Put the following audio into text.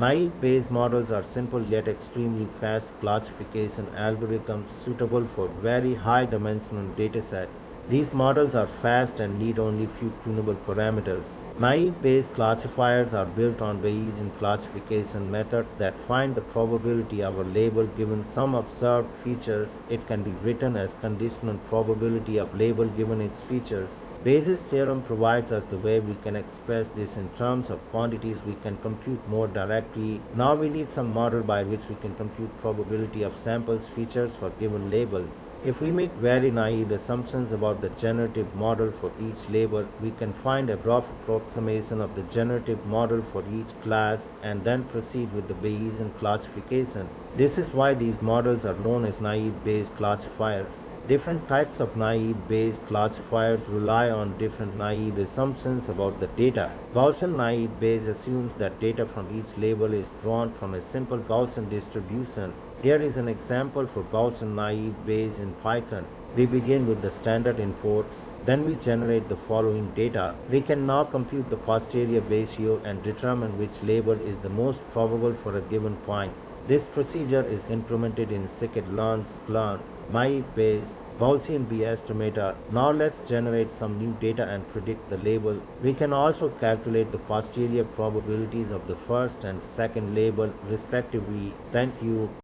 Naive Bayes models are simple yet extremely fast classification algorithms suitable for very high dimensional datasets. These models are fast and need only few tunable parameters. Naive Bayes classifiers are built on Bayesian classification methods that find the probability of a label given some observed features. It can be written as conditional probability of label given its features. Bayes' theorem provides us the way we can express this in terms of quantities we can compute more directly. Now we need some model by which we can compute probability of samples features for given labels. If we make very naive assumptions about the generative model for each label, we can find a rough approximation of the generative model for each class and then proceed with the Bayesian classification. This is why these models are known as naive Bayes classifiers. Different types of naive Bayes classifiers rely on different naive assumptions about the data. Gaussian naive Bayes assumes that data from each label is drawn from a simple Gaussian distribution. Here is an example for Gaussian naive Bayes in Python. We begin with the standard inputs, then we generate the following data. We can now compute the posterior ratio and determine which label is the most probable for a given point. This procedure is implemented in scikit-learn's naive Bayes Gaussian B estimator. Now let's generate some new data and predict the label. We can also calculate the posterior probabilities of the first and second label respectively. Thank you.